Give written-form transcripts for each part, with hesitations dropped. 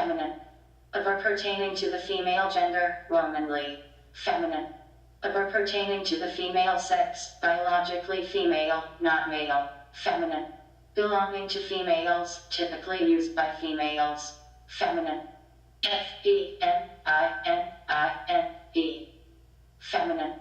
feminine. A verb pertaining to the female gender, Romanly, feminine. A verb pertaining to the female sex, biologically female, not male, feminine. Belonging to females, typically used by females, feminine. Feminine, feminine.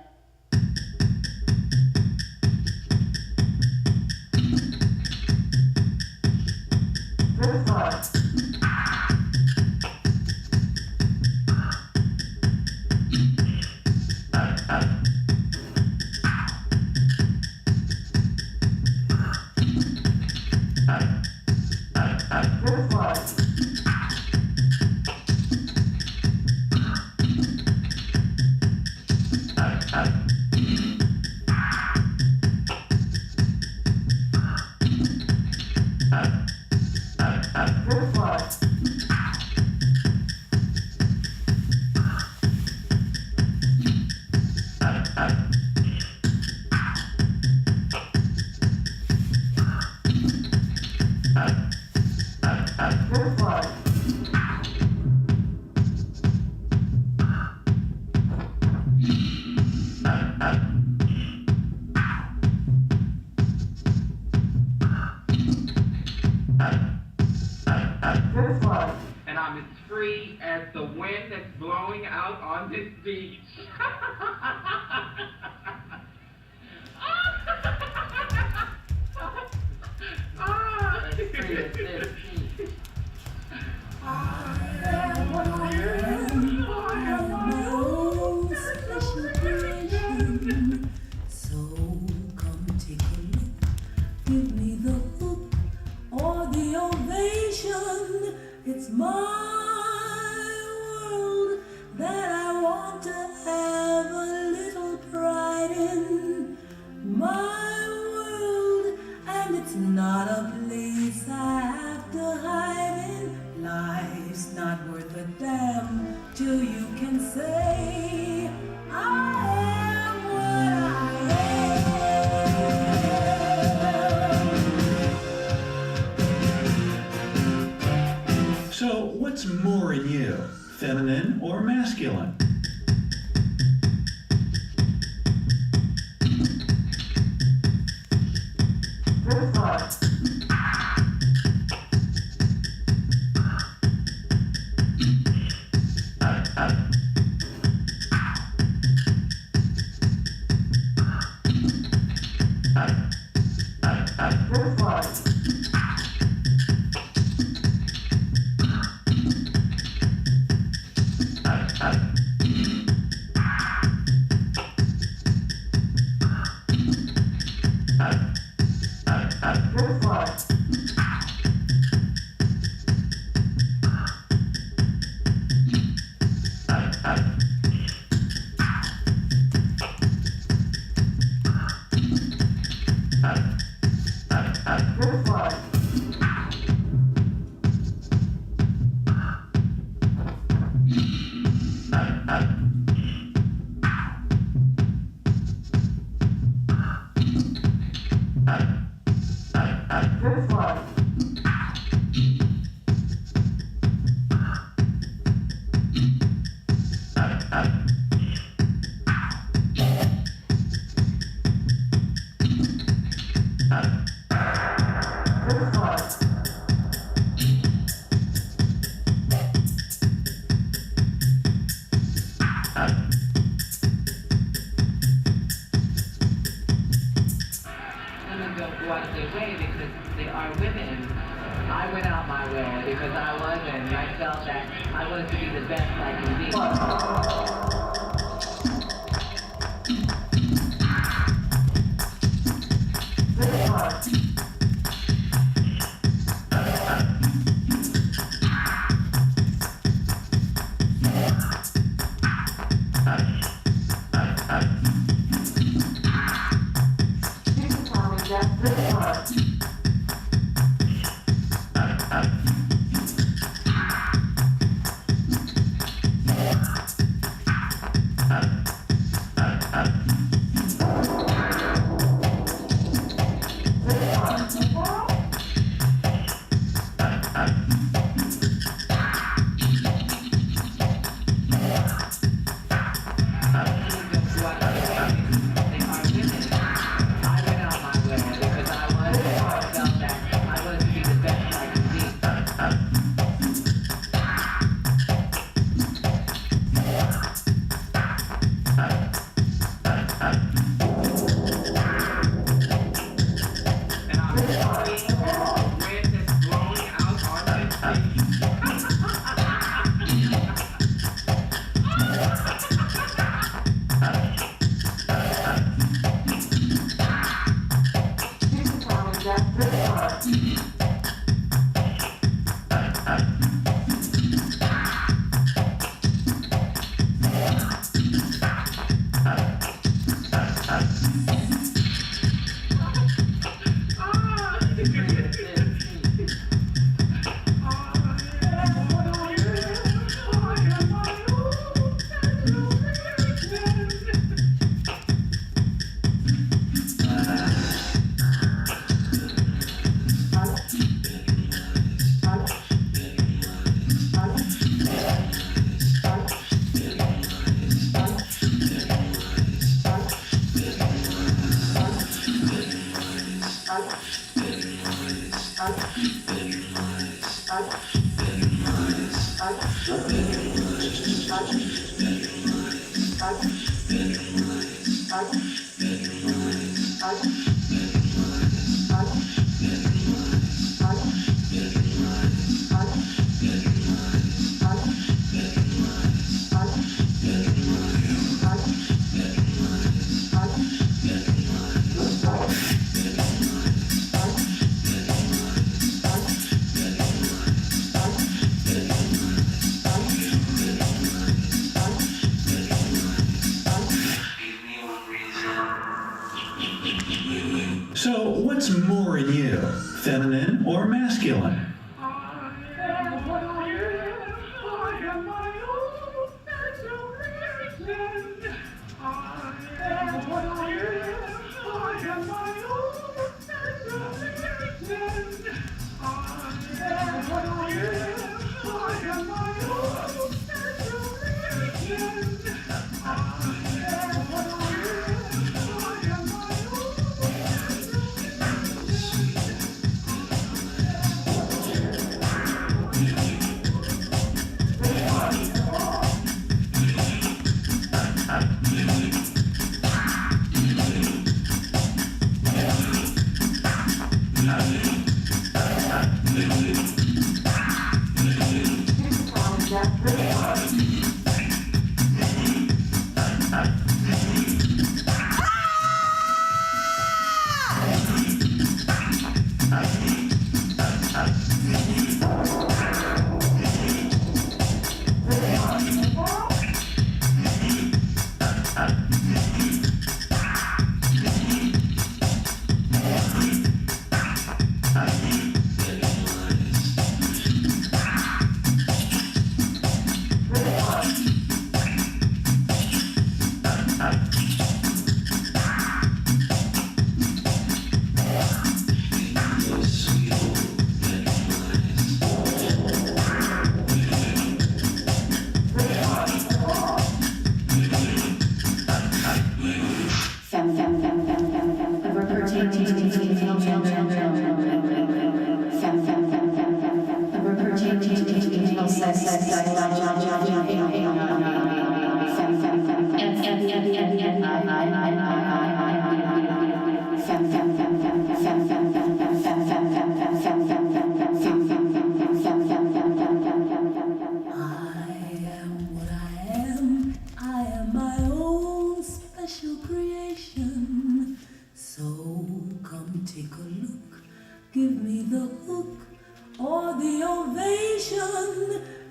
And I'm as free as the wind that's blowing out on this beach. So come take a look, give me the hook or the ovation. It's my world that I want to have a little pride in. My world, and it's not a place I have to hide in. Life's not worth a damn till you can say I am what I am. So, what's more in you, feminine or masculine? Women don't go out of their way because they are women. I went out my way because I wasn't, and I felt that I wanted to be the best I can be. Wind is blowing out on my face. So, what's more in you, feminine or masculine?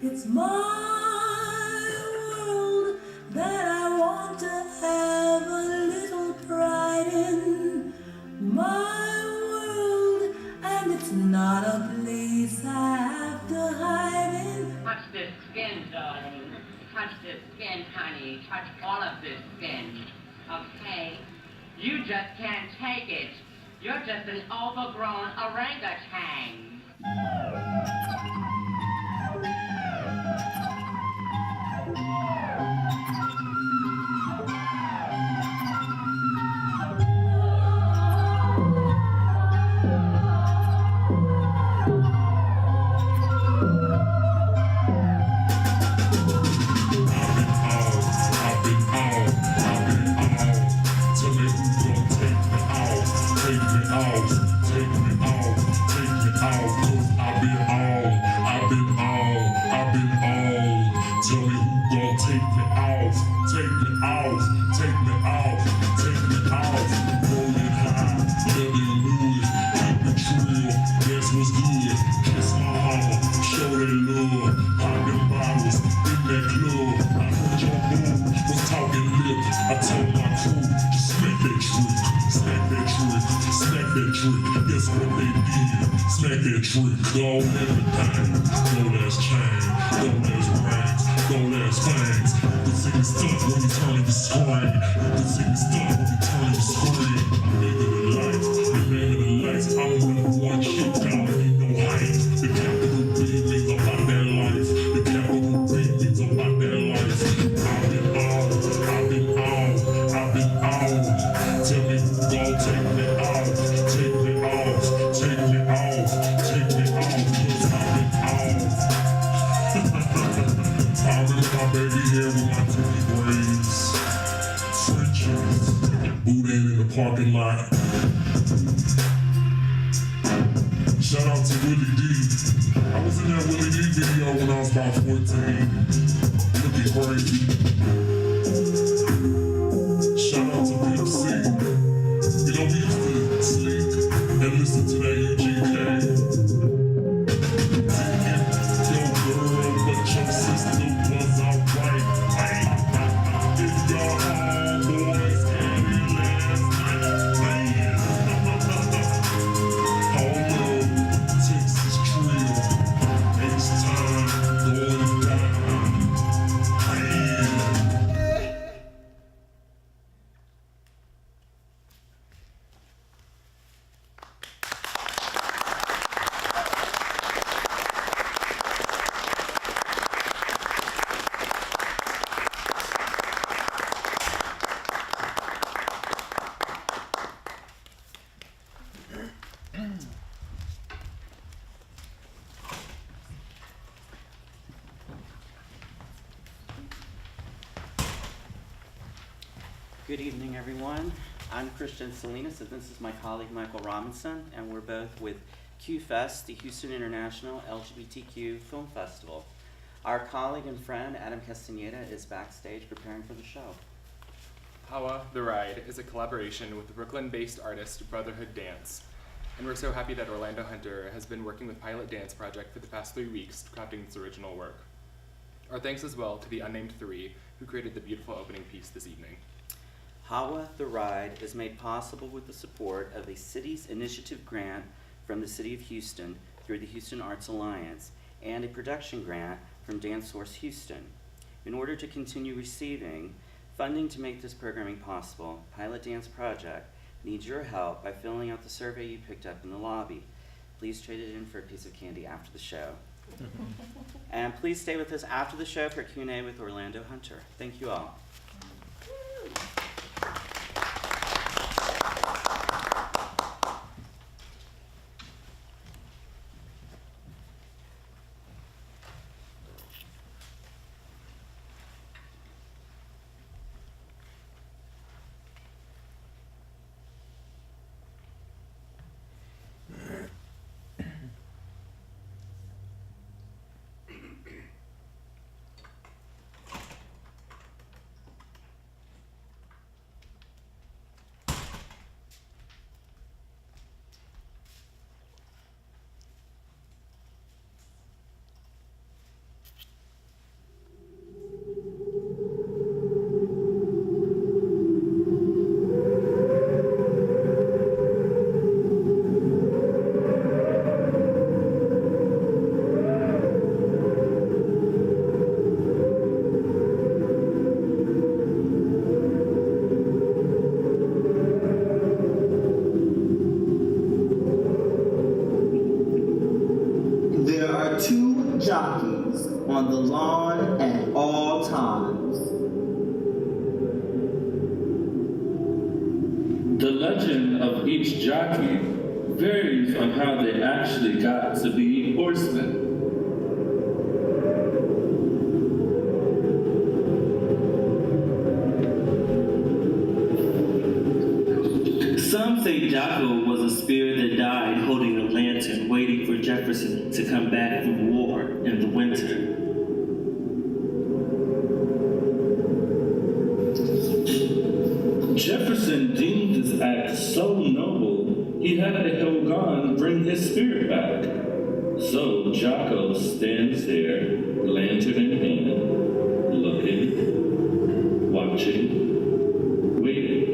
It's my world that I want to have a little pride in. My world, and it's not a place I have to hide in. Touch this skin, darling. Touch this skin, honey. Touch all of this skin. Okay? You just can't take it. You're just an overgrown orangutan. Take me drill, that's what's good. Kiss my mama, show that love. Pop them bottles in that club. I heard your boo was talking lip. I told my crew, just smack that trick. Smack that trick, smack that trick. Guess what they did? Smack that trick. Gold everything. Gold ass chain, gold ass rings, gold ass fangs. You can see the stuff when you turn the screen. You can see the stuff when you turn the screen. Nigga the lights, the man of the lights. I'm number one shit down, ain't no height. The capital B means about that life. The capital B means about that life. I've been on, I've been on, I've been on. Tell me who gon' take me off, take me off, take me off, take me off, 'cause I've been on. I remember my baby hair with my titty braids. Frenchies, boudin in the parking lot. Shout out to Willie D. I was in that Willie D video when I was about 14. Looking crazy. Shout out to Pimp C. You know, we used to sleep and listen to that UGK. Thinking, yo girl, but your sister was alright. If your homeboys had it last night, man. Hold up, Texas Trill, H-Time going down, man. Good evening, everyone. I'm Christian Salinas, and this is my colleague Michael Robinson, and we're both with Q-Fest, the Houston International LGBTQ Film Festival. Our colleague and friend Adam Castaneda is backstage preparing for the show. Hawa The Ride is a collaboration with the Brooklyn-based artist Brotherhood Dance, and we're so happy that Orlando Hunter has been working with Pilot Dance Project for the past 3 weeks crafting this original work. Our thanks as well to the Unnamed Three, who created the beautiful opening piece this evening. Hawa The Ride is made possible with the support of a Cities Initiative grant from the City of Houston through the Houston Arts Alliance and a production grant from Dance Source Houston. In order to continue receiving funding to make this programming possible, Pilot Dance Project needs your help by filling out the survey you picked up in the lobby. Please trade it in for a piece of candy after the show. And please stay with us after the show for a Q&A with Orlando Hunter. Thank you all. jockeys on the lawn at all times. The legend of each jockey varies on how they actually got to be horsemen. Some say Jocko was a spirit that died holding a lantern, waiting for Jefferson to come back from war in the winter. Jefferson deemed this act so noble, he had to hold gone bring his spirit back. So Jocko stands there, lantern in hand, looking, watching, waiting.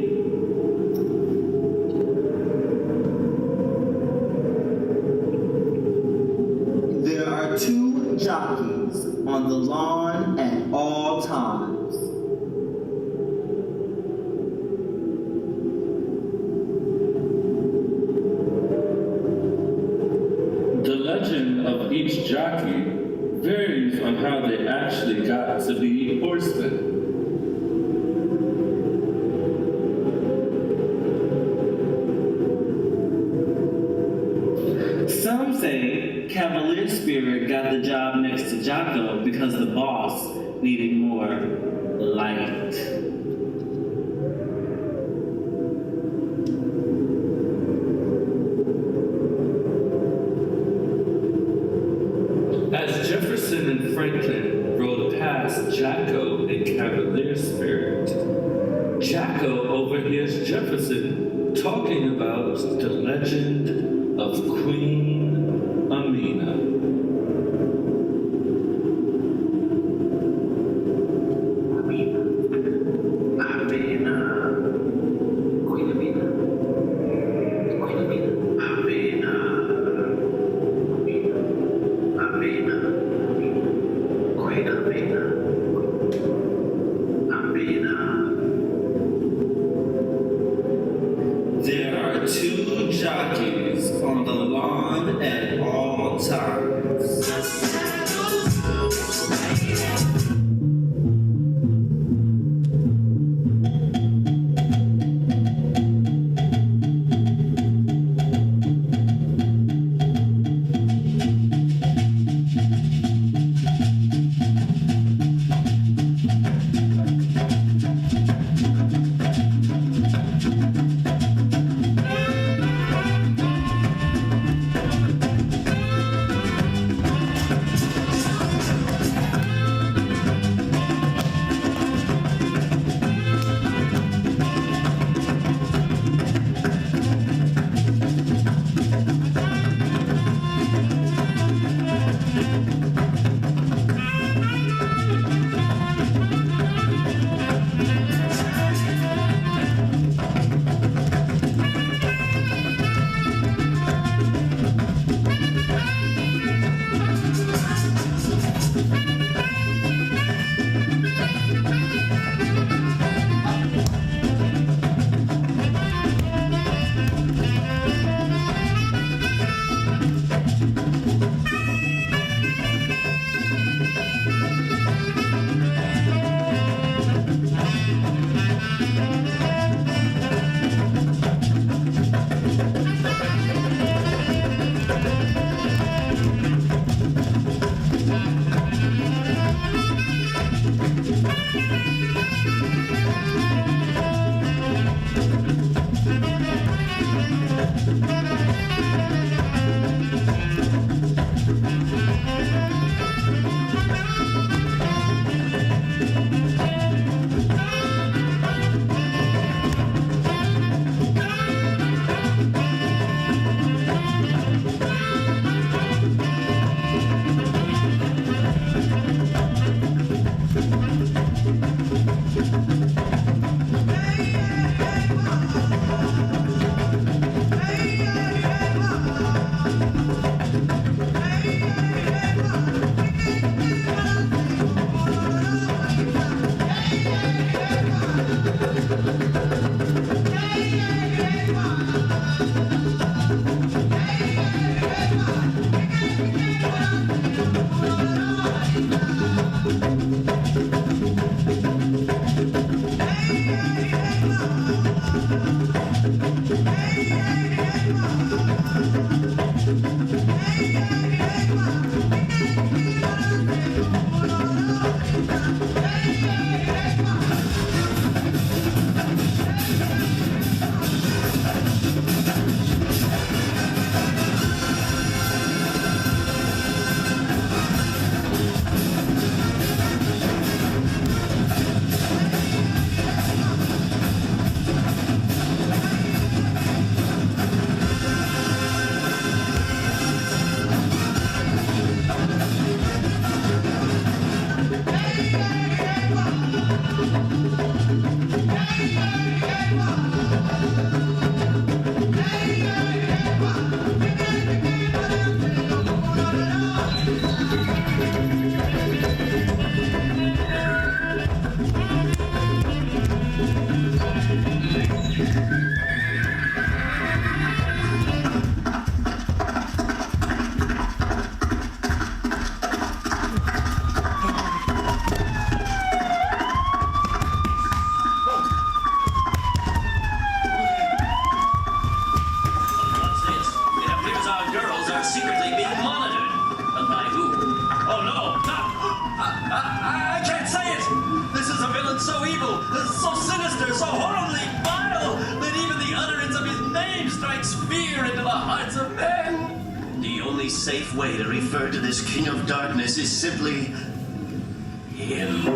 There are two jockeys on the lawn at all times. The legend of each jockey varies on how they actually got to be horsemen. Some say Cavalier Spirit got the job next to Jocko because the boss needed more light. As Jefferson and Franklin rode past Jocko and Cavalier Spirit, Jocko overhears Jefferson talking about the legend of Queen Amina. There are two jockeys on the lawn I can't say it! This is a villain so evil, so sinister, so horribly vile, that even the utterance of his name strikes fear into the hearts of men. The only safe way to refer to this King of Darkness is simply him.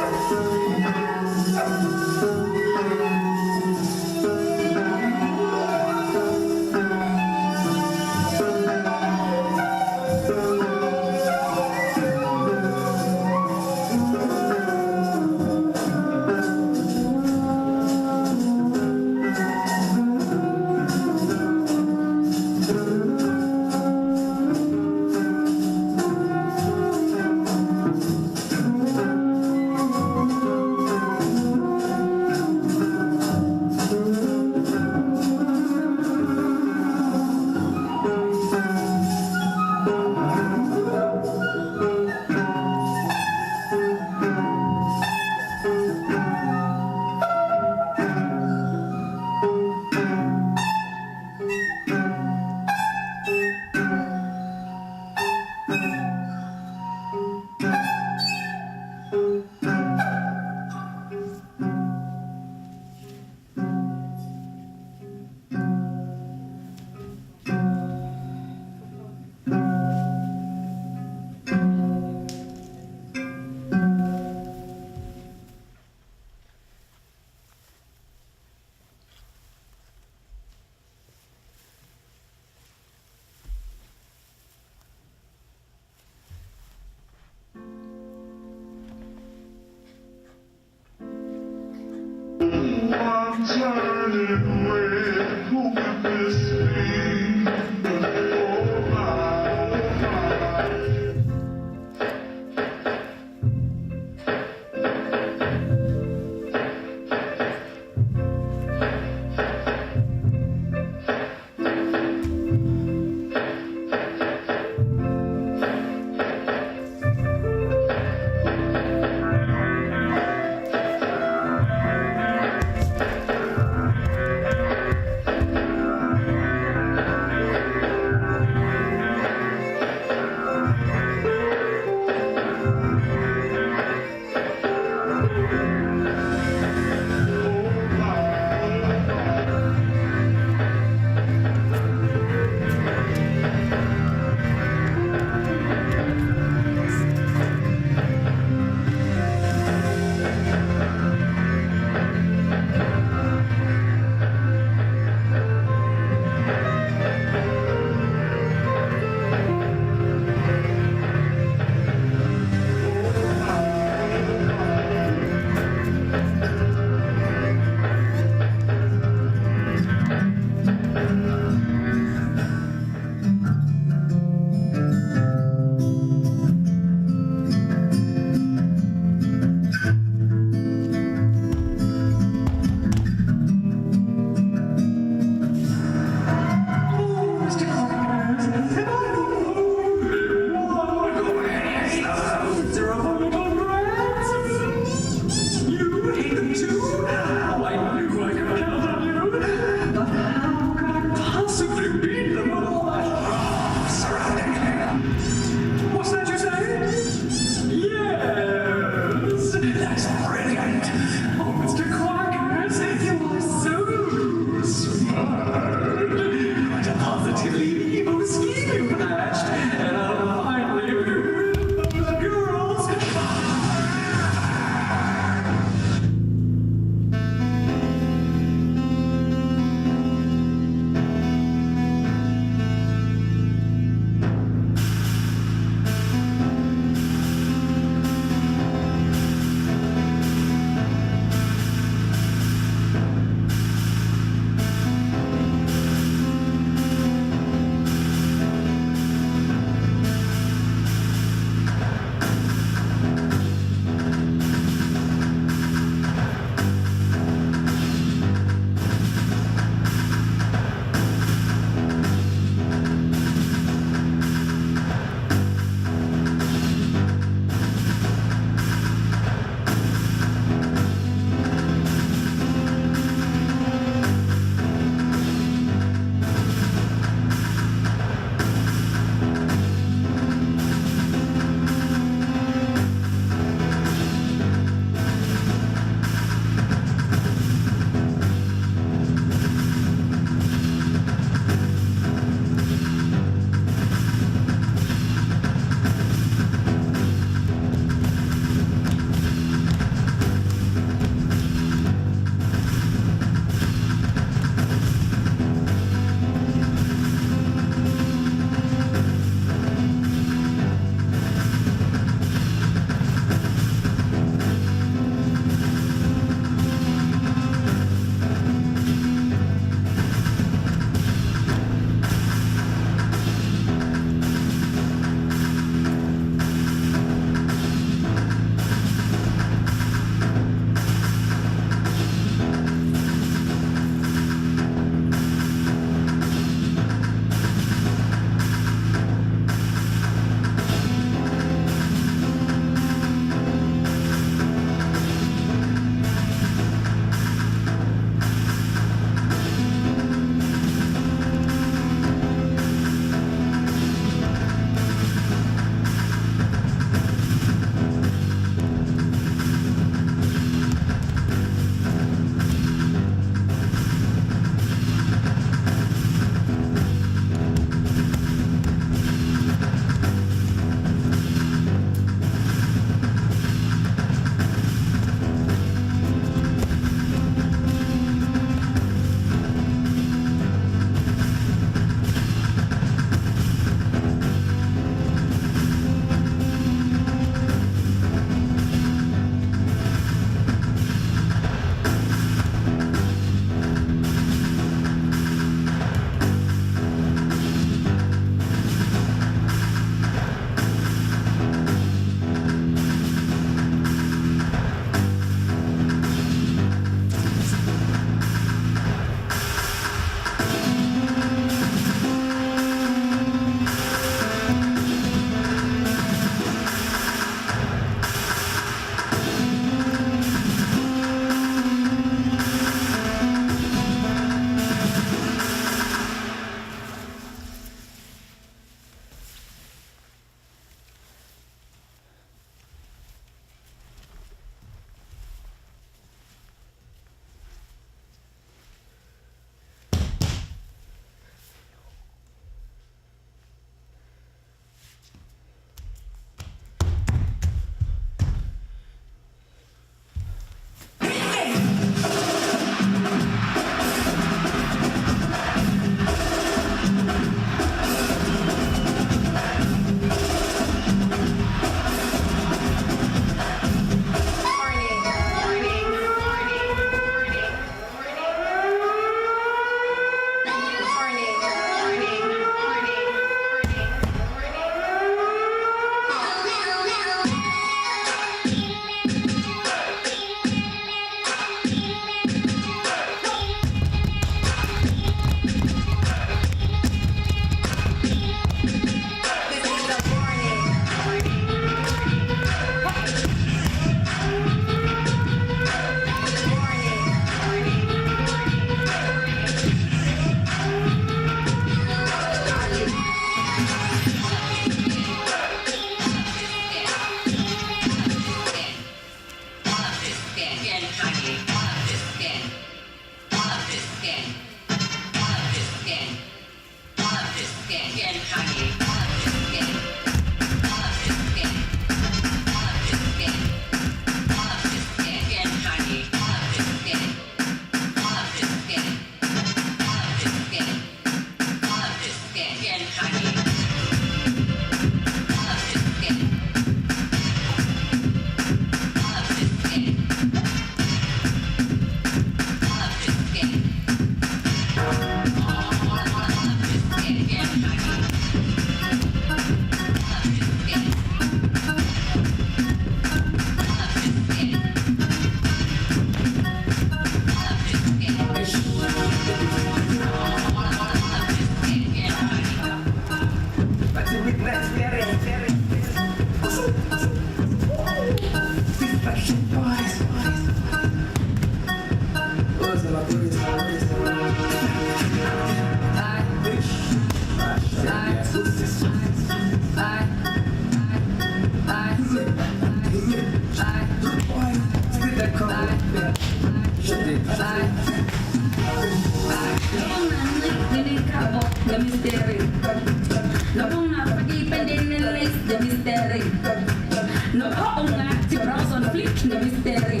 No paunga, ti browse on flick, no mystery.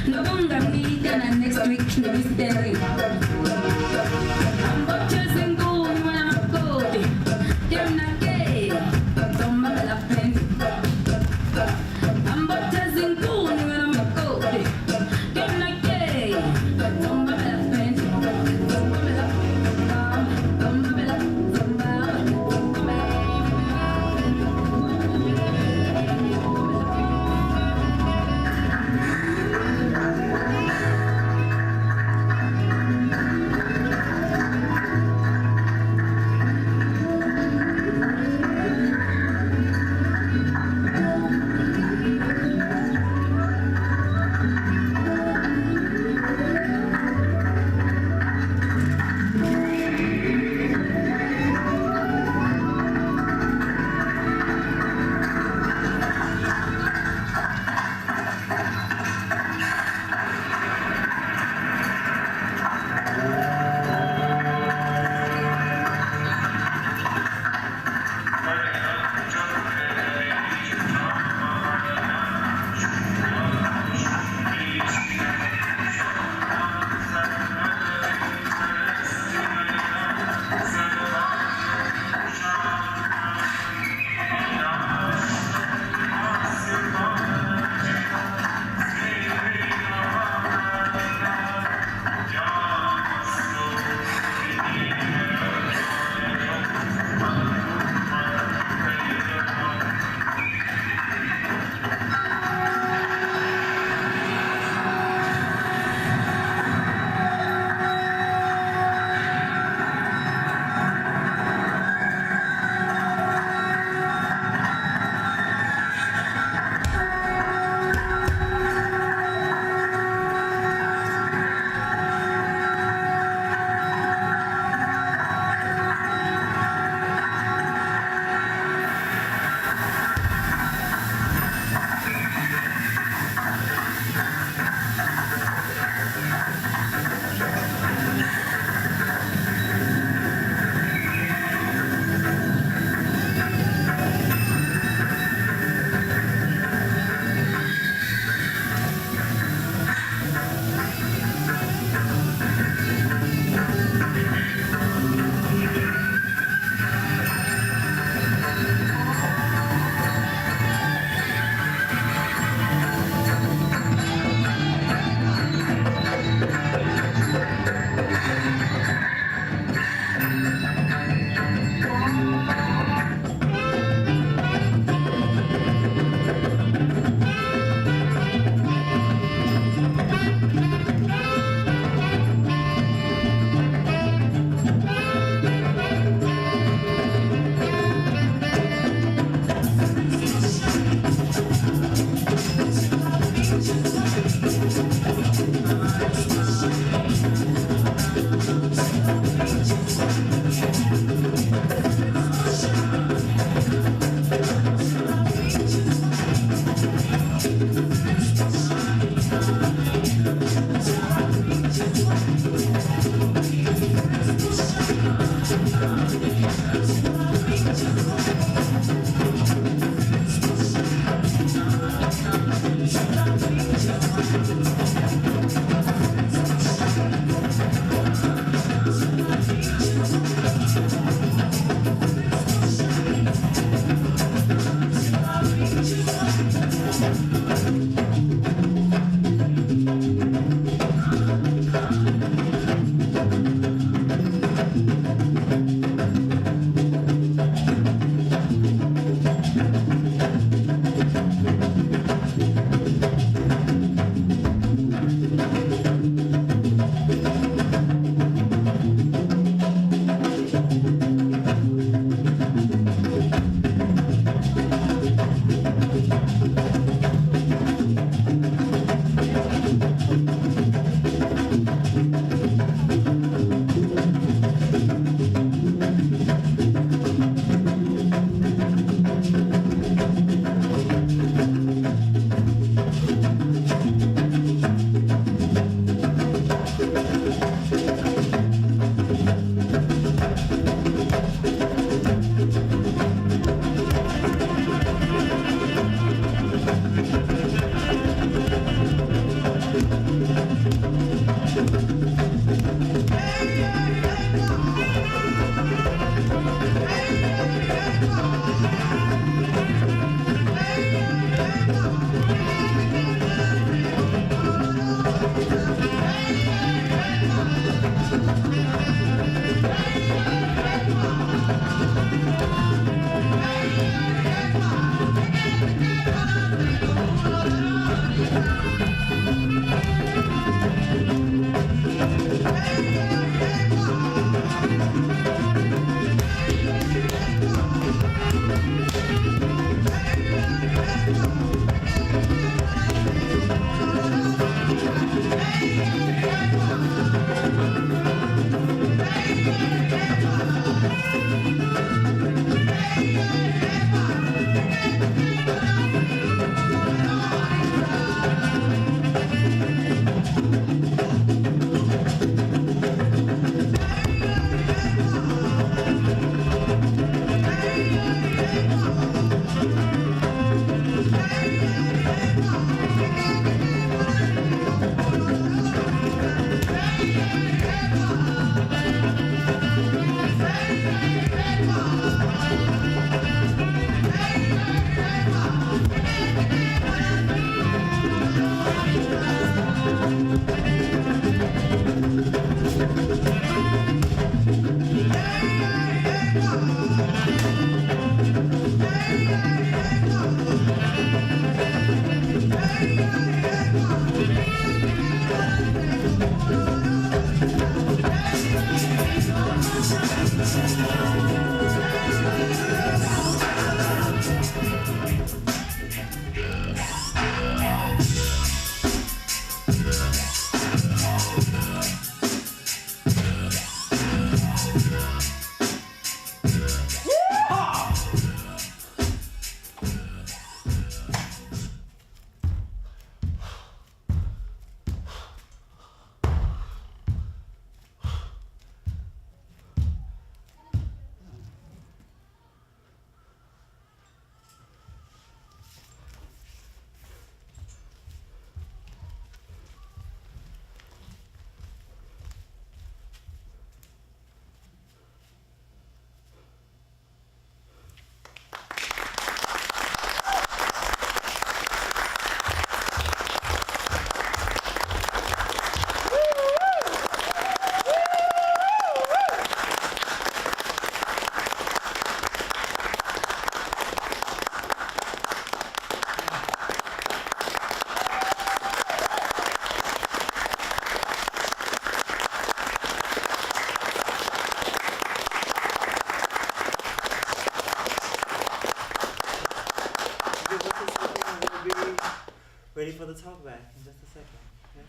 No bunga me, then next week, no mystery. I'm butchers and gold when I'm gold. They're not gay, don't matter la pen. I'm butchers and gold when I'm gold. They're not gay, don't matter la pen. Don't matter la pen. Don't matter la pen. Ready for the talk back in just a second. Yes.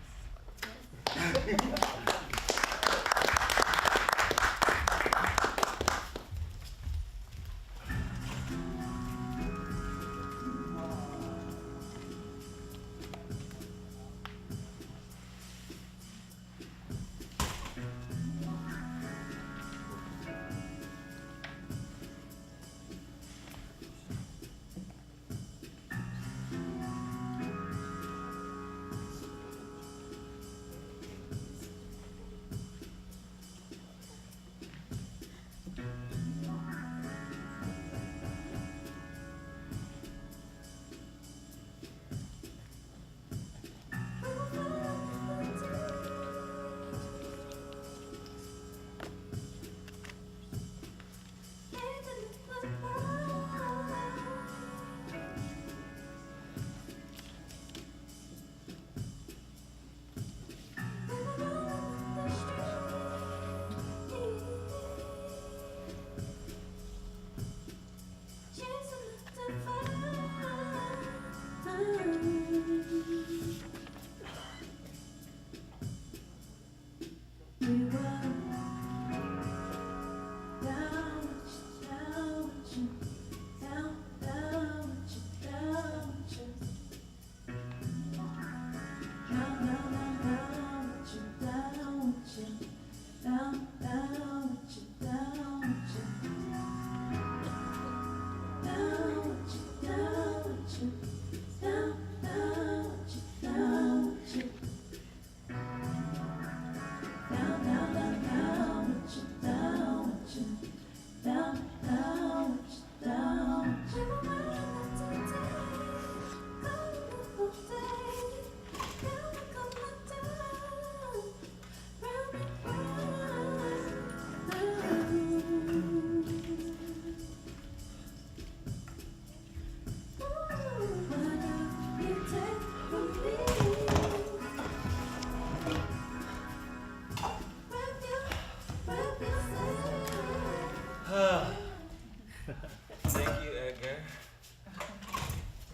Thank you, Edgar.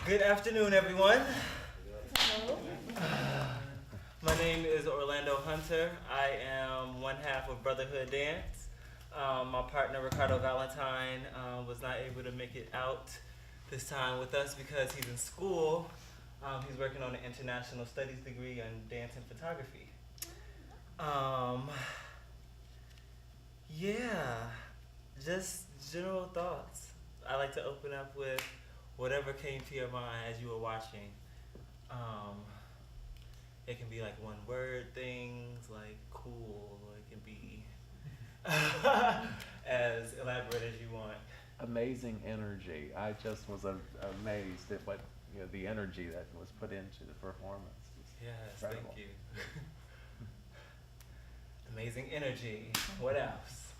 Good afternoon, everyone. Hello. My name is Orlando Hunter. I am one half of Brotherhood Dance. My partner, Ricardo Valentine, was not able to make it out this time with us because he's in school. He's working on an international studies degree in dance and photography. Yeah, just general thoughts. I like to open up with whatever came to your mind as you were watching. It can be like one word things like cool, or it can be as elaborate as you want. Amazing energy. I just was amazed at what, the energy that was put into the performance. Yes, Incredible. thank you. Amazing energy. What else?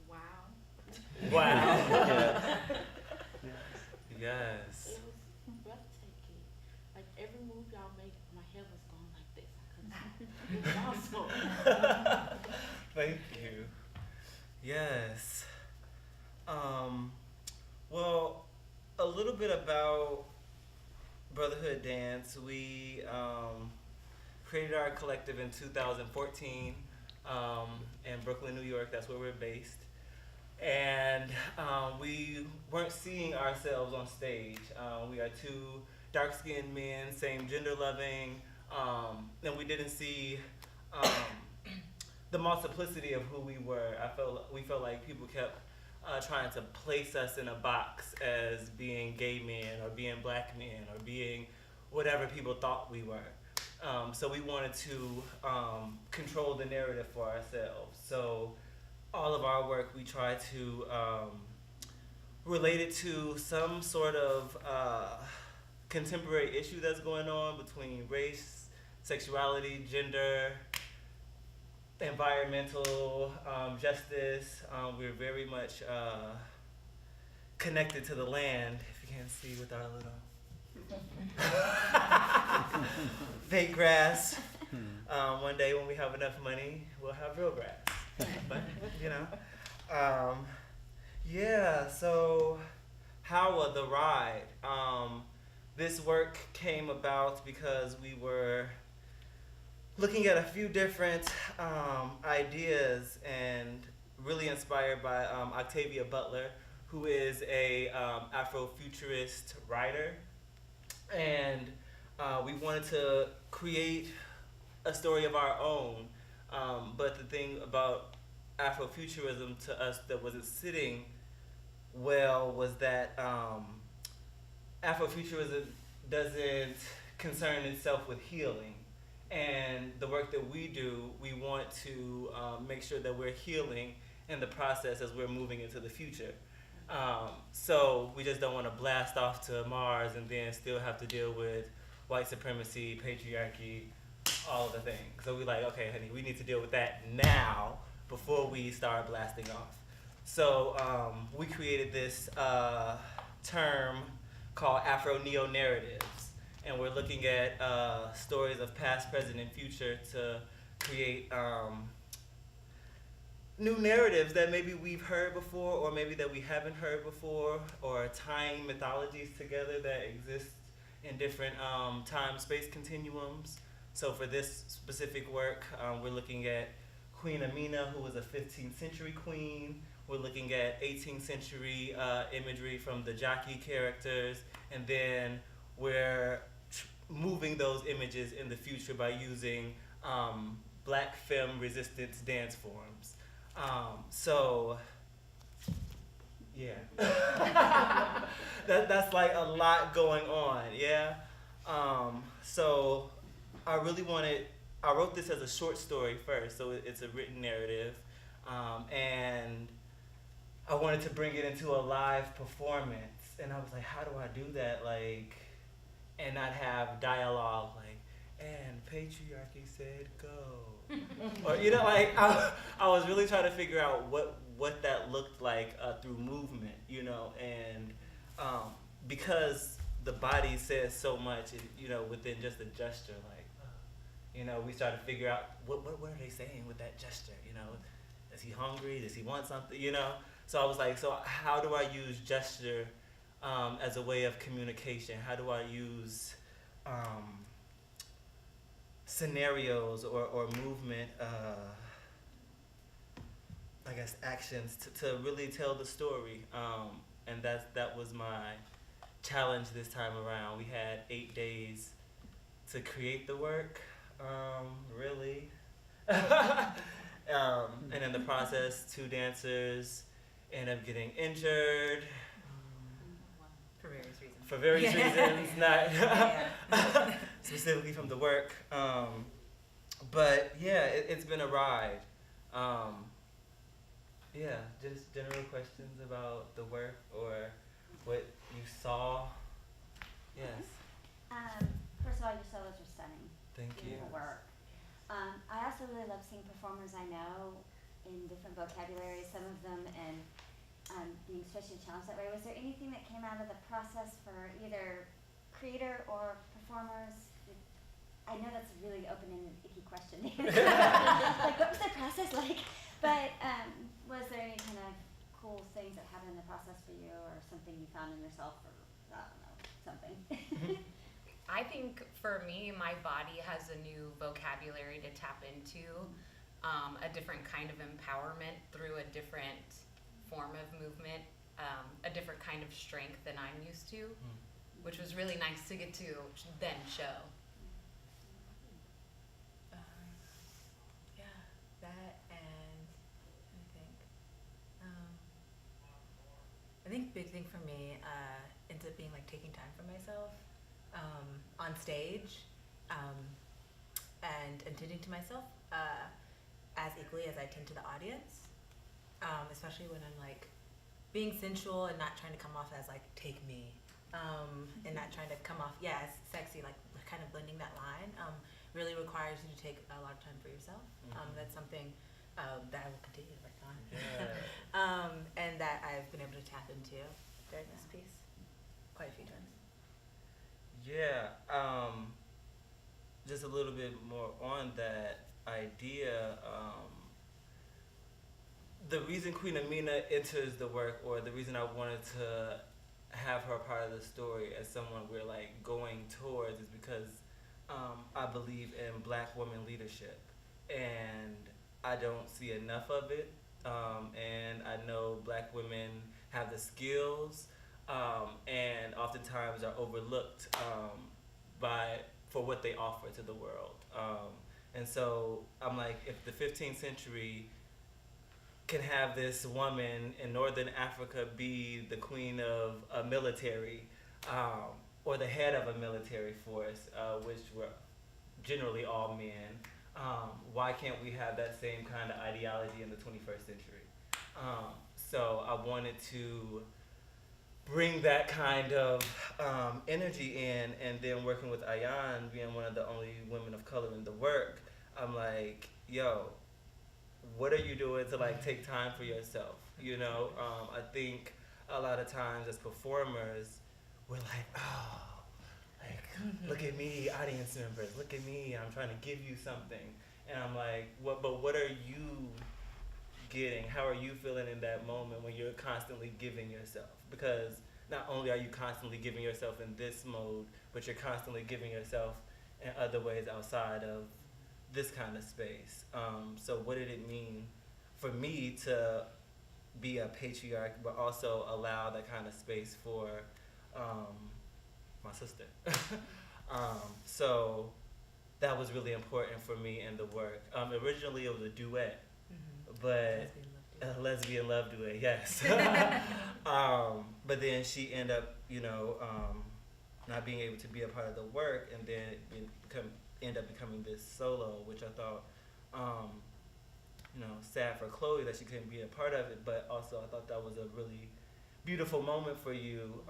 Wow. Wow. Yes. Yes. It was breathtaking. Like every move y'all made, my head was going like this. I couldn't stop. It was awesome. Thank you. Yes. Well, a little bit about Brotherhood Dance. We created our collective in 2014 in Brooklyn, New York. That's where we're based. And we weren't seeing ourselves on stage. We are two dark-skinned men, same gender-loving, and we didn't see the multiplicity of who we were. We felt like people kept trying to place us in a box as being gay men or being black men or being whatever people thought we were. So we wanted to control the narrative for ourselves. So all of our work, we try to relate it to some sort of contemporary issue that's going on between race, sexuality, gender, environmental justice. We're very much connected to the land, if you can't see with our little fake grass. One day when we have enough money, we'll have real grass. But, yeah, so Hawa The Ride. This work came about because we were looking at a few different ideas and really inspired by Octavia Butler, who is a Afrofuturist writer. And we wanted to create a story of our own. But the thing about Afrofuturism to us that wasn't sitting well was that Afrofuturism doesn't concern itself with healing. And the work that we do, we want to make sure that we're healing in the process as we're moving into the future. So we just don't want to blast off to Mars and then still have to deal with white supremacy, patriarchy, all of the things. So we're like, okay, honey, we need to deal with that now before we start blasting off. So we created this term called Afro-Neo-Narratives. And we're looking at stories of past, present, and future to create new narratives that maybe we've heard before or maybe that we haven't heard before, or tying mythologies together that exist in different time-space continuums. So for this specific work, we're looking at Queen Amina, who was a 15th century queen. We're looking at 18th century imagery from the jockey characters, and then we're moving those images in the future by using black femme resistance dance forms. So, yeah. That's like a lot going on, yeah? So I wrote this as a short story first, so it's a written narrative, and I wanted to bring it into a live performance, and I was like, how do I do that, and not have dialogue, and patriarchy said go, or I was really trying to figure out what that looked like through movement, and because the body says so much, within just a gesture, we started to figure out what are they saying with that gesture, is he hungry, does he want something, so I was like, so how do I use gesture as a way of communication? How do I use scenarios or movement, actions to really tell the story? And that was my challenge this time around. We had 8 days to create the work, really. And in the process, 2 dancers ended up getting injured. For various reasons. for various reasons, not specifically from the work. But yeah, it's been a ride. Yeah, just general questions about the work or what you saw. Yes. First of all, your solos were stunning. Thank you. Beautiful work. I also really love seeing performers I know in different vocabularies, some of them and being especially challenged that way. Was there anything that came out of the process for either creator or performers? I know that's a really open-ended, icky question. Like, what was the process like? But was there any kind of cool things that happened in the process for you, or something you found in yourself, or I don't know, something? I think for me, my body has a new vocabulary to tap into, a different kind of empowerment through a different form of movement, a different kind of strength than I'm used to, which was really nice to get to then show. Yeah, that and I think big thing for me ends up being like taking time for myself on stage and attending to myself as equally as I tend to the audience, especially when I'm like being sensual and not trying to come off as like take me and not trying to come off as sexy, like kind of blending that line really requires you to take a lot of time for yourself. That's something that I will continue to work on. And that I've been able to tap into during this piece quite a few times. Yeah, just a little bit more on that idea. The reason Queen Amina enters the work, or the reason I wanted to have her part of the story as someone we're like going towards, is because I believe in Black woman leadership, and I don't see enough of it. And I know Black women have the skills, and oftentimes are overlooked for what they offer to the world. And so I'm like, if the 15th century can have this woman in Northern Africa be the queen of a military, or the head of a military force, which were generally all men, why can't we have that same kind of ideology in the 21st century? So I wanted to bring that kind of energy in, and then working with Ayan, being one of the only women of color in the work, I'm like, yo, what are you doing to like take time for yourself? You know, I think a lot of times as performers, we're like, oh, like, look at me, audience members, look at me, I'm trying to give you something. And I'm like, what are you getting? How are you feeling in that moment when you're constantly giving yourself? Because not only are you constantly giving yourself in this mode, but you're constantly giving yourself in other ways outside of this kind of space. So what did it mean for me to be a patriarch, but also allow that kind of space for my sister? So that was really important for me in the work. Originally it was a duet, but a lesbian love duet, yes. But then she ended up, not being able to be a part of the work, and then end up becoming this solo, which I thought, sad for Chloe that she couldn't be a part of it, but also I thought that was a really beautiful moment for you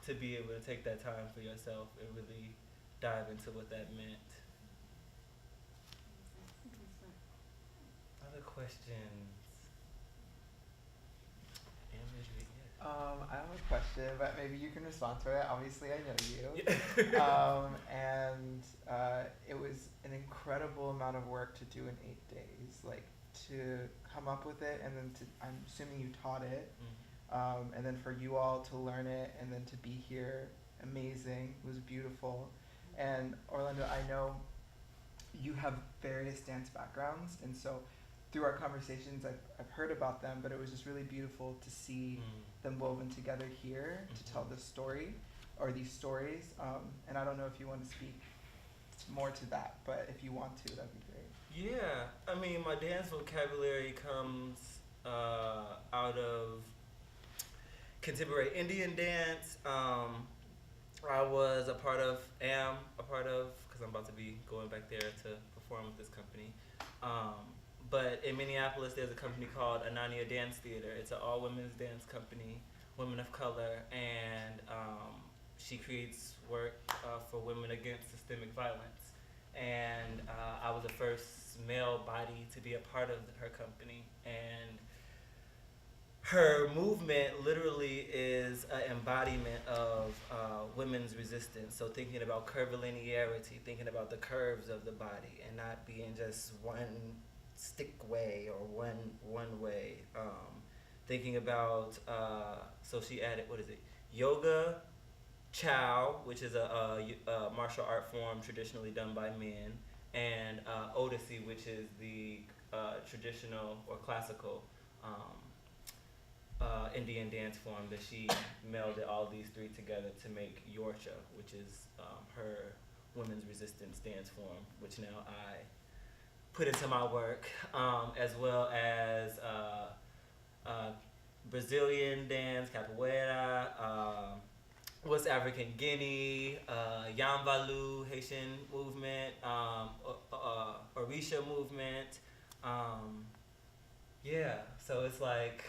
to be able to take that time for yourself and really dive into what that meant. Other questions? I have a question, but maybe you can respond to it. Obviously, I know you. And it was an incredible amount of work to do in 8 days, like to come up with it, and then I'm assuming you taught it, and then for you all to learn it, and then to be here, amazing. It was beautiful. And Orlando, I know you have various dance backgrounds, and so through our conversations, I've heard about them, but it was just really beautiful to see them woven together here to tell this story, or these stories. And I don't know if you want to speak more to that, but if you want to, that'd be great. Yeah, I mean, my dance vocabulary comes out of contemporary Indian dance, I am a part of, because I'm about to be going back there to perform with this company. But in Minneapolis, there's a company called Anania Dance Theater. It's an all-women's dance company, women of color, and she creates work for women against systemic violence. And I was the first male body to be a part of her company. And her movement literally is an embodiment of women's resistance. So thinking about curvilinearity, thinking about the curves of the body and not being just one stick way or one way. Thinking about, so she added, yoga, chow, which is a martial art form traditionally done by men, and Odissi, which is the traditional or classical Indian dance form that she melded all these three together to make Yorcha, which is her women's resistance dance form, which now I put into my work, as well as Brazilian dance, capoeira, West African Guinea, Yambalu, Haitian movement, Orisha movement. Yeah, so it's like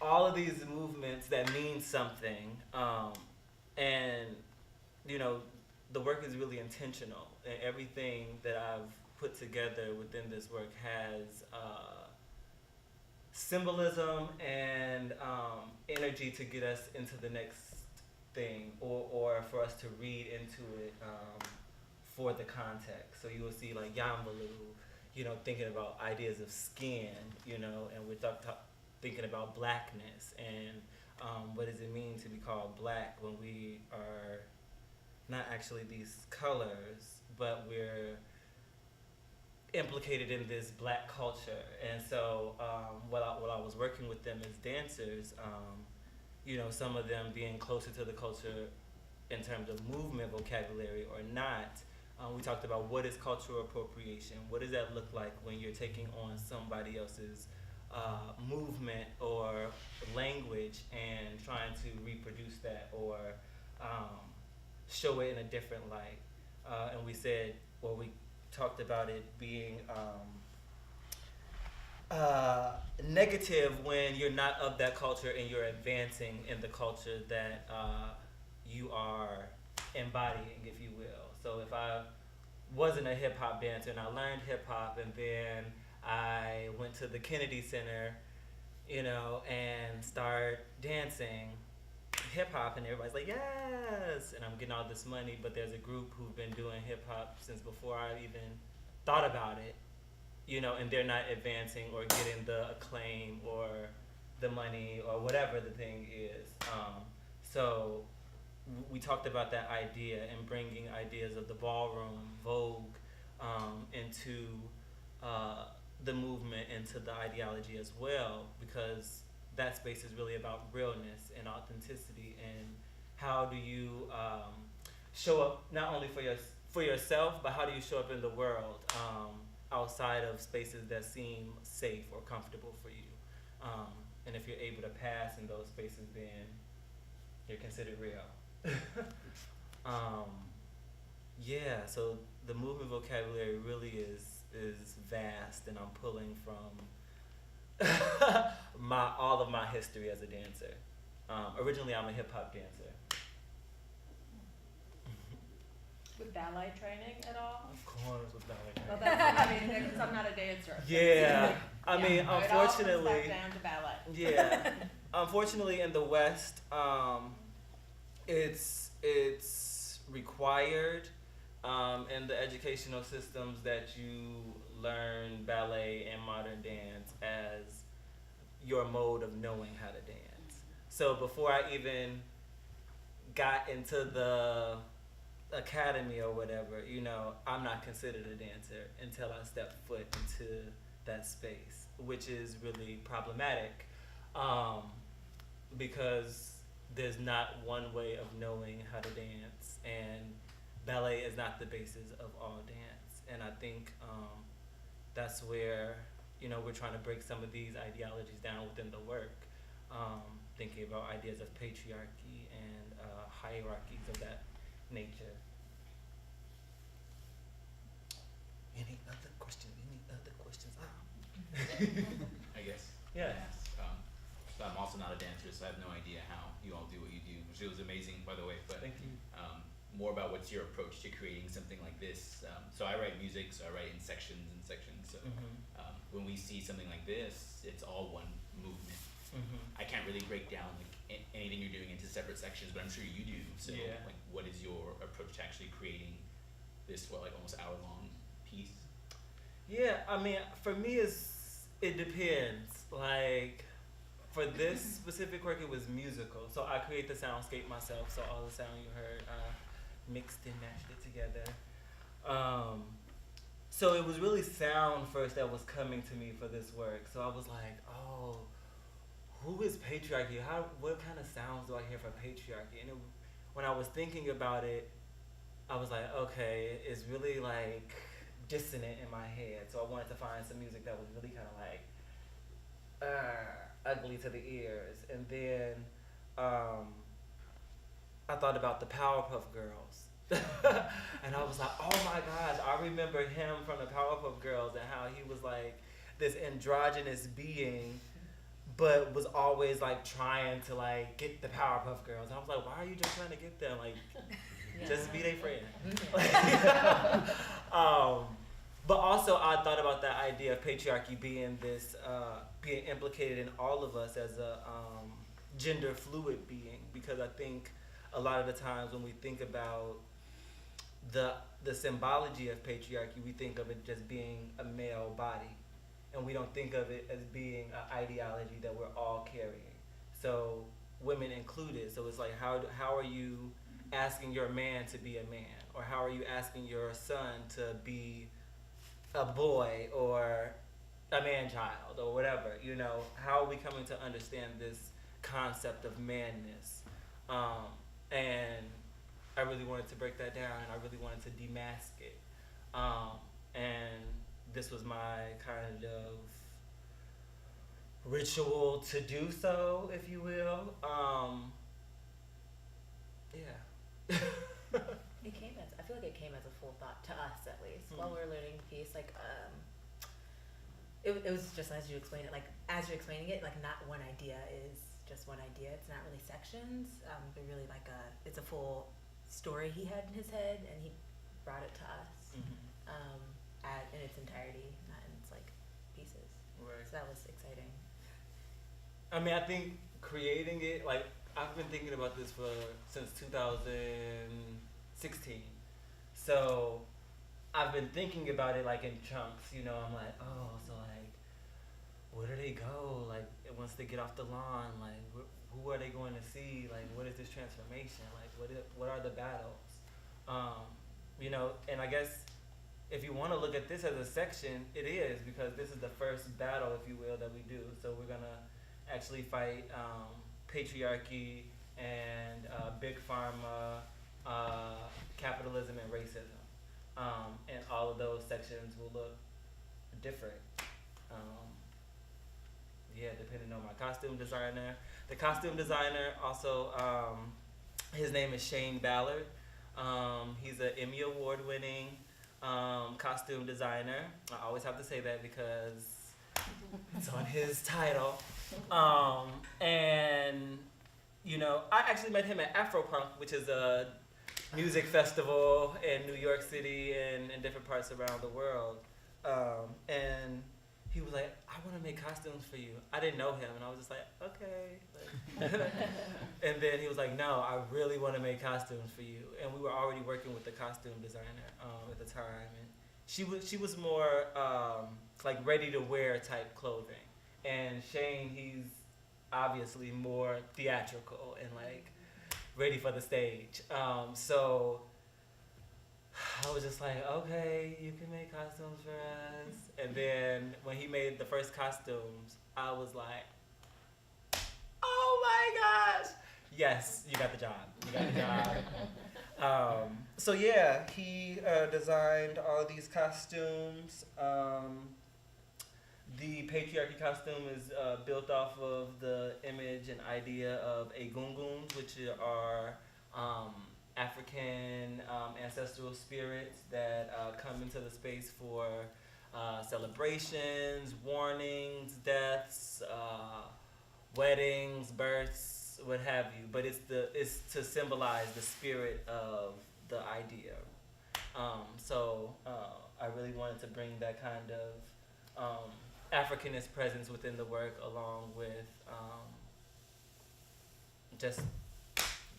all of these movements that mean something, and you know, the work is really intentional, and everything that I've put together within this work has symbolism and energy to get us into the next thing, or for us to read into it for the context. So you will see like Yambalu, you know, thinking about ideas of skin, you know, and we're thinking about blackness and what does it mean to be called black when we are not actually these colors, but we're implicated in this black culture. And so while I was working with them as dancers, you know, some of them being closer to the culture in terms of movement vocabulary or not, we talked about what is cultural appropriation, what does that look like when you're taking on somebody else's movement or language and trying to reproduce that or show it in a different light. And we said, well, we talked about it being negative when you're not of that culture and you're advancing in the culture that you are embodying, if you will. So if I wasn't a hip hop dancer and I learned hip hop and then I went to the Kennedy Center, you know, and start dancing hip hop and everybody's like, yes, and I'm getting all this money, but there's a group who've been doing hip hop since before I even thought about it, you know, and they're not advancing or getting the acclaim or the money or whatever the thing is. So we talked about that idea and bringing ideas of the ballroom, Vogue, into the movement, into the ideology as well, because that space is really about realness and authenticity and how do you show up not only for yourself, but how do you show up in the world outside of spaces that seem safe or comfortable for you. And if you're able to pass in those spaces, then you're considered real. Yeah, so the movement vocabulary really is vast, and I'm pulling from all of my history as a dancer. Originally, I'm a hip hop dancer. With ballet training at all? Of course, with ballet training. Well, that's, I mean, because I'm not a dancer. Yeah, I mean, it all unfortunately. comes back down to ballet. Yeah, unfortunately, in the West, it's required in the educational systems that you learn ballet and modern dance as your mode of knowing how to dance. So before I even got into the academy or whatever, you know, I'm not considered a dancer until I step foot into that space, which is really problematic because there's not one way of knowing how to dance, and ballet is not the basis of all dance. And I think that's where, you know, we're trying to break some of these ideologies down within the work, thinking about ideas of patriarchy and hierarchies of that nature. Any other questions? I guess. Yeah. So I'm also not a dancer, so I have no idea how you all do what you do, which was amazing, by the way. But Thank you. More about what's your approach to creating something like this. So I write music, so I write in sections and sections. So when we see something like this, it's all one movement. I can't really break down like anything you're doing into separate sections, but I'm sure you do. So Yeah. like, what is your approach to actually creating this almost hour-long piece? Yeah, I mean, for me, it depends. Like, for this specific work, it was musical. So I create the soundscape myself. So all the sound you heard, mixed and matched it together. So it was really sound first that was coming to me for this work. So I was like, oh, who is patriarchy? What kind of sounds do I hear for patriarchy? And when I was thinking about it, I was like, okay, it's really like dissonant in my head. So I wanted to find some music that was really kind of like ugly to the ears. And then I thought about the Powerpuff Girls. And I was like, oh my gosh, I remember him from the Powerpuff Girls and how he was like this androgynous being, but was always like trying to like get the Powerpuff Girls. I was like, why are you just trying to get them? Like, just be their friend. But also I thought about that idea of patriarchy being this, being implicated in all of us as a gender fluid being, because I think a lot of the times when we think about the symbology of patriarchy, we think of it just being a male body, and we don't think of it as being an ideology that we're all carrying. So women included. So it's like, how are you asking your man to be a man, or how are you asking your son to be a boy or a man child or whatever? You know, how are we coming to understand this concept of manness? And I really wanted to break that down, and I really wanted to demask it. And this was my kind of ritual to do so, if you will. Yeah. I feel like it came as a full thought to us, at least, while we were learning the piece. Like, it was just as you explained it. Like, as you're explaining it, like, not one idea is just one idea. It's not really sections. But really like it's a full story he had in his head, and he brought it to us in its entirety, not in its like pieces. Right. So that was exciting. I mean, I think creating it, like, I've been thinking about this since 2016. So I've been thinking about it like in chunks, you know. I'm like, oh, so like, where do they go? Like, once they get off the lawn, like, who are they going to see? Like, what is this transformation? Like, what are the battles? You know, and I guess if you want to look at this as a section, it is, because this is the first battle, if you will, that we do. So we're gonna actually fight patriarchy and big pharma, capitalism and racism, and all of those sections will look different. Yeah, depending on my costume designer. The costume designer also, his name is Shane Ballard. He's an Emmy Award winning costume designer. I always have to say that because it's on his title. And, you know, I actually met him at Afropunk, which is a music festival in New York City and in different parts around the world. And he was like, I want to make costumes for you. I didn't know him, and I was just like, okay. And then he was like, no, I really want to make costumes for you. And we were already working with the costume designer at the time, and she was more like ready to wear type clothing. And Shane, he's obviously more theatrical and like ready for the stage. So I was just like, okay, you can make costumes for us. And then when he made the first costumes, I was like, oh my gosh, yes, you got the job. You got the job. So yeah, he designed all of these costumes. The patriarchy costume is built off of the image and idea of egunguns, which are ancestral spirits that come into the space for celebrations, warnings, deaths, weddings, births, what have you. But it's to symbolize the spirit of the idea. So I really wanted to bring that kind of Africanist presence within the work, along with just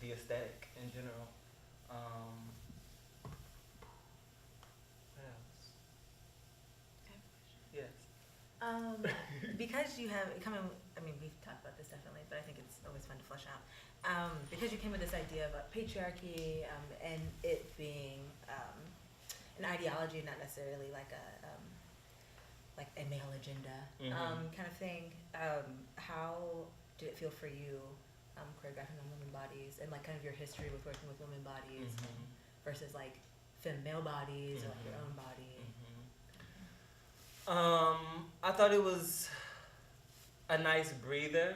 the aesthetic in general. What else? Yes. Because you have come in, I mean, we've talked about this definitely, but I think it's always fun to flesh out. Because you came with this idea about patriarchy and it being an ideology, not necessarily like a male agenda kind of thing. How did it feel for you choreographing on women bodies and like kind of your history with working with women bodies versus like male bodies or like your own body? I thought it was a nice breather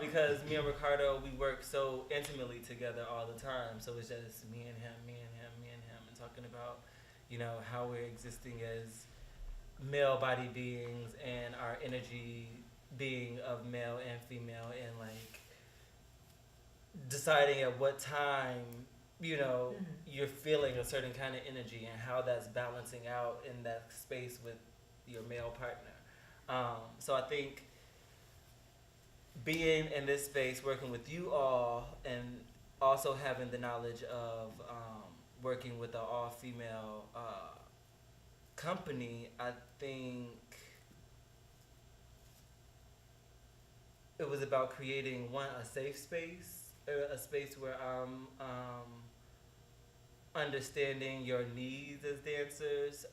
because me and Ricardo, we work so intimately together all the time. So it's just me and him, and talking about, you know, how we're existing as male body beings and our energy being of male and female, and like deciding at what time, you know, you're feeling a certain kind of energy and how that's balancing out in that space with your male partner. So I think being in this space, working with you all, and also having the knowledge of working with an all-female company, I think it was about creating, one, a safe space, a space where I'm understanding your needs as dancers,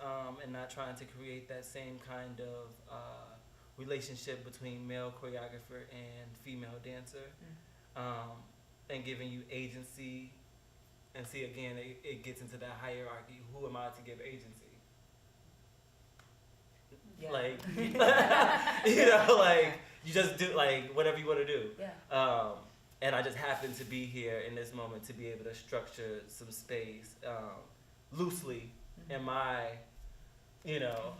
and not trying to create that same kind of relationship between male choreographer and female dancer, and giving you agency. And see, again, it gets into that hierarchy. Who am I to give agency? Yeah. Like, you know, like, you just do, like, whatever you want to do. Yeah. And I just happen to be here in this moment to be able to structure some space loosely in my, you know,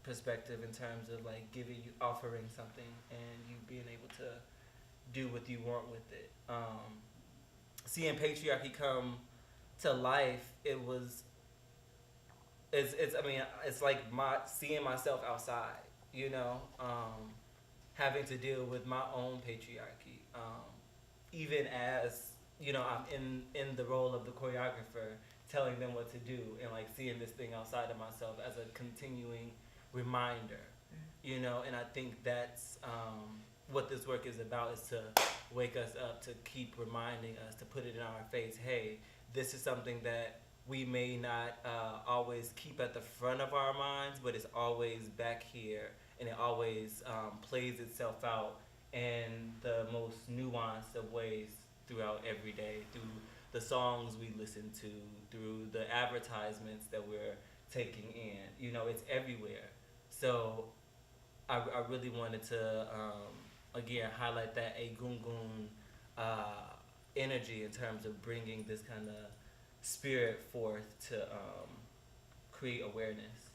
perspective in terms of like offering something and you being able to do what you want with it. Seeing patriarchy come to life, it's like seeing myself outside, you know, having to deal with my own patriarchy, even as, you know, I'm in the role of the choreographer, telling them what to do, and like seeing this thing outside of myself as a continuing reminder, you know. And I think that's what this work is about, is to wake us up, to keep reminding us, to put it in our face, hey, this is something that we may not always keep at the front of our minds, but it's always back here, and it always plays itself out in the most nuanced of ways throughout every day, through the songs we listen to, through the advertisements that we're taking in. You know, it's everywhere. So I really wanted to, again, highlight that Egungun energy in terms of bringing this kind of spirit forth to create awareness.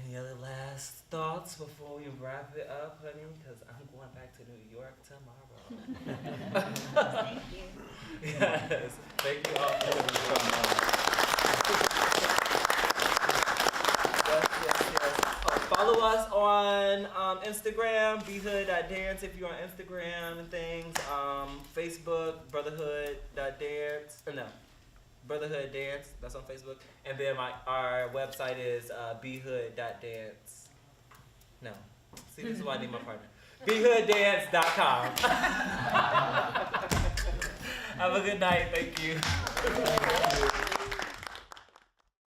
Any other last thoughts before we wrap it up, honey? Because I'm going back to New York tomorrow. Thank you. Yes. Thank you all for yes. Follow us on Instagram, bhood.dance if you're on Instagram and things. Facebook, brotherhood.dance. Or no. Brotherhood Dance, that's on Facebook. And then our website is bhood.dance. No. See, this is why I need my partner. bhooddance.com. Have a good night. Thank you.